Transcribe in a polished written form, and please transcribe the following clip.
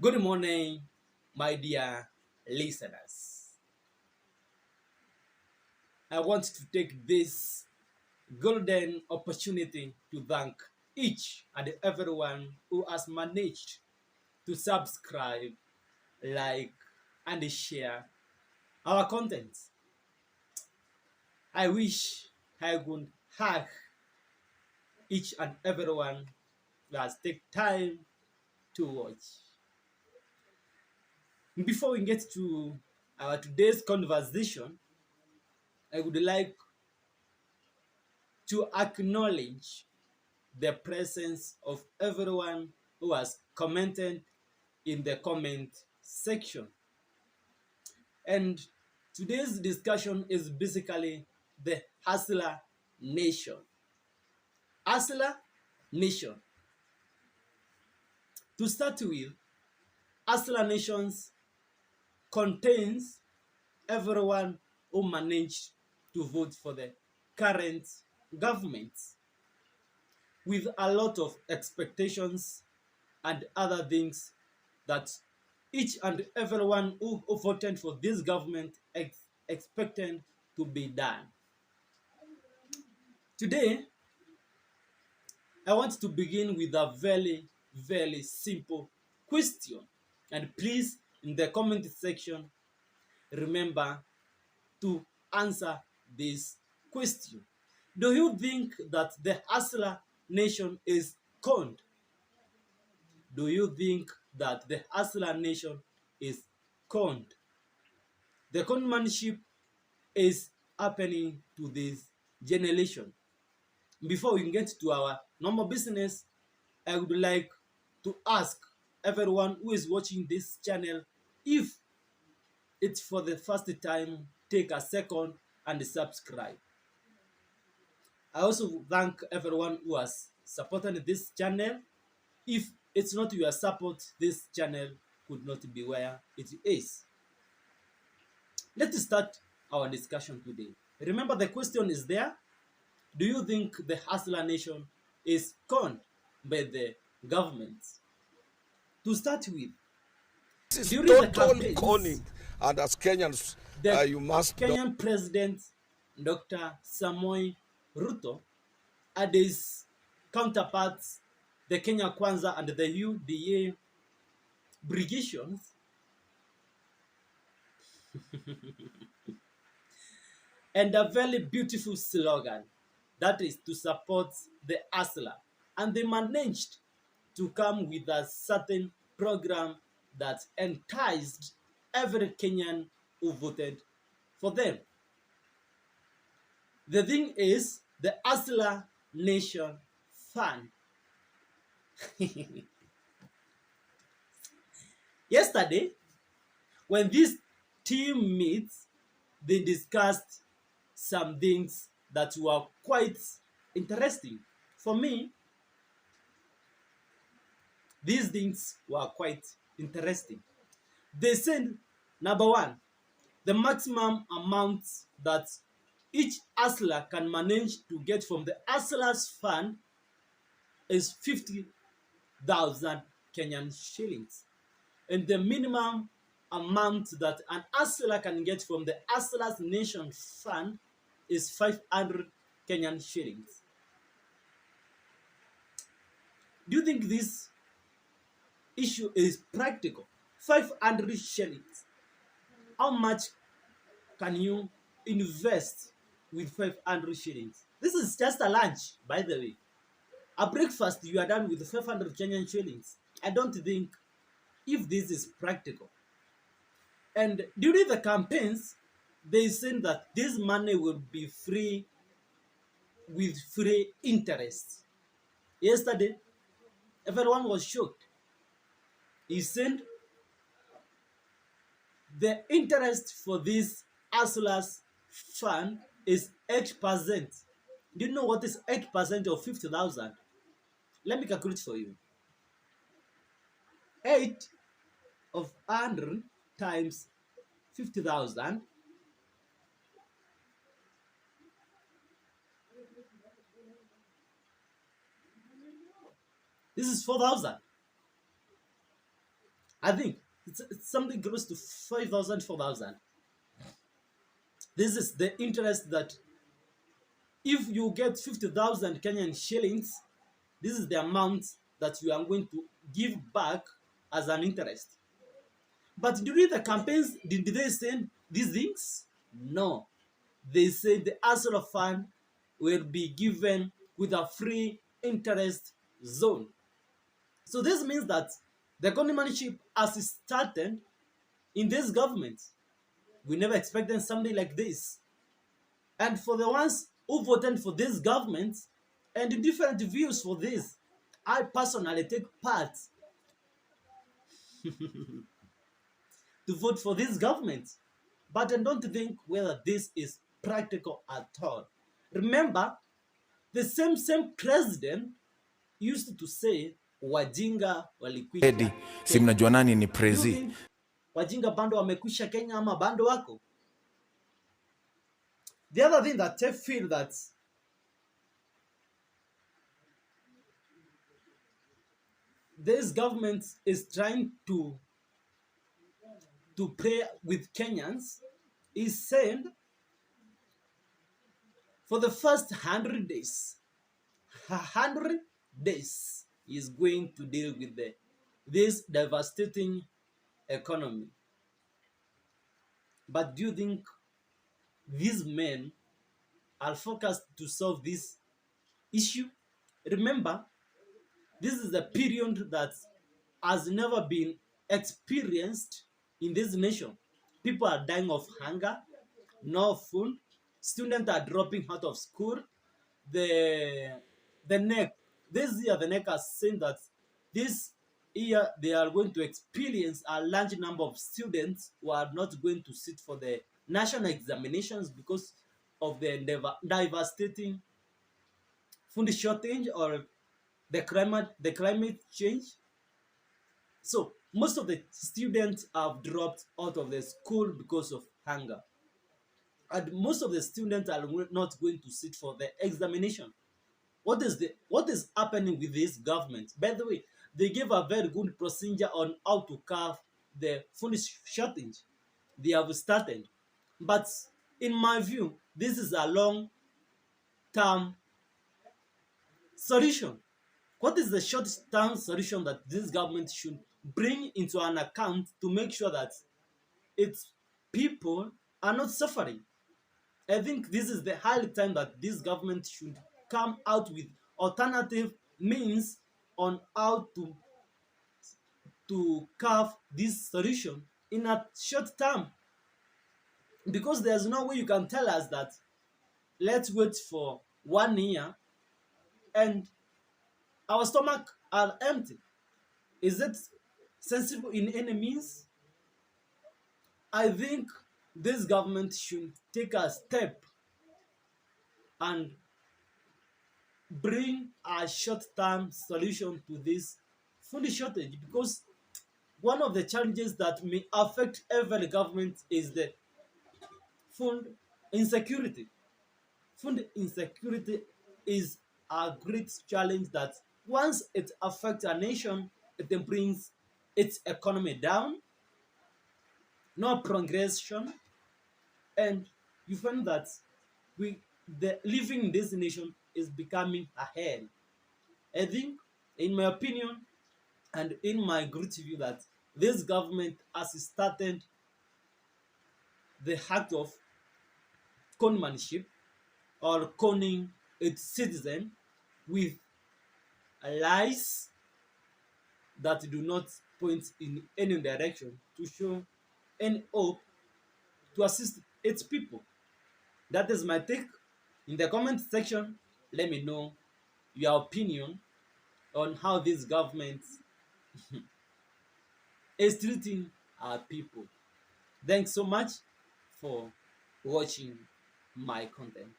Good morning, my dear listeners. I want to take this golden opportunity to thank each and everyone who has managed to subscribe, like, and share our content. I wish I could hug each and everyone who has taken time to watch. Before we get to our today's conversation, I would like to acknowledge the presence of everyone who has commented in the comment section. And today's discussion is basically the Hustler Nation. Hustler Nation. To start with, Hustler Nations contains everyone who managed to vote for the current government with a lot of expectations and other things that each and everyone who voted for this government expected to be done. Today, I want to begin with a very simple question. And please, in the comment section, remember to answer this question. Do you think that the Hustler Nation is conned? Do you think that the Hustler Nation is conned? The conmanship is happening to this generation. Before we get to our normal business, I would like to ask everyone who is watching this channel, if it's for the first time, take a second and subscribe. I also thank everyone who has supported this channel. If it's not your support, this channel could not be where it is. Let's start our discussion today. Remember, the question is there. Do you think the Hustler Nation is conned by the government? To start with, This is during the total campaigns, conning, and as Kenyans, the you must know. Kenyan President Dr. Samoei Ruto and his counterparts, the Kenya Kwanza and the UDA brigations, and a very beautiful slogan, that is to support the hustler. And they managed to come with a certain program that enticed every Kenyan who voted for them. The thing is, the Hustler Nation Fund. Yesterday, when this team meets, they discussed some things that were quite interesting. For me, these things were quite interesting. They said, number one, the maximum amount that each hustler can manage to get from the hustlers fund is 50,000 Kenyan shillings. And the minimum amount that an hustler can get from the Hustlers Nation Fund is 500 Kenyan shillings. Do you think this issue is practical? 500 shillings. How much can you invest with 500 shillings? This is just a lunch, by the way. A breakfast, you are done with 500 Kenyan shillings. I don't think if this is practical. And during the campaigns, they said that this money will be free with free interest. Yesterday, everyone was shocked. He said the interest for this Hustlers Fund is 8%. Do you know what is 8% of 50,000? Let me calculate for you. 8 of 100 times 50,000. This is 4,000. I think it's something close to 5,000, 4,000. This is the interest that if you get 50,000 Kenyan shillings, this is the amount that you are going to give back as an interest. But during the campaigns, did they send these things? No. They said the ASOLO fund will be given with a free interest zone. So this means that the gunmanship has started in this government. We never expected something like this. And for the ones who voted for this government and different views for this, I personally take part to vote for this government. But I don't think whether this is practical at all. Remember, the same president used to say wajinga walikwisha Si mnajua nani ni prezi? Wajinga bando wamekwisha Kenya ama bando wako? The other thing that I feel that this government is trying to play with Kenyans is saying for the first 100 days, 100 days is going to deal with this devastating economy. But do you think these men are focused to solve this issue? Remember, this is a period that has never been experienced in this nation. People are dying of hunger, no food. Students are dropping out of school. The NEC, this year the NEC has said that this year they are going to experience a large number of students who are not going to sit for the national examinations because of the devastating food shortage or the climate change. So most of the students have dropped out of the school because of hunger. And most of the students are not going to sit for the examination. What is happening with this government? By the way, they gave a very good procedure on how to curb the food shortage. They have started. But in my view, this is a long-term solution. What is the short-term solution that this government should bring into an account to make sure that its people are not suffering? I think this is the high time that this government should come out with alternative means on how to curb this solution in a short term. Because there's no way you can tell us that let's wait for 1 year and our stomach are empty. Is it sensible in any means? I think this government should take a step and bring a short-term solution to this food shortage, because one of the challenges that may affect every government is the food insecurity. Food insecurity is a great challenge that once it affects a nation, it brings its economy down, no progression, and you find that the living in this nation is becoming a hell. I think, in my opinion, and in my great view, that this government has started the act of conmanship or conning its citizen with lies that do not point in any direction to show any hope to assist its people. That is my take. In the comment section, let me know your opinion on how this government is treating our people. Thanks so much for watching my content.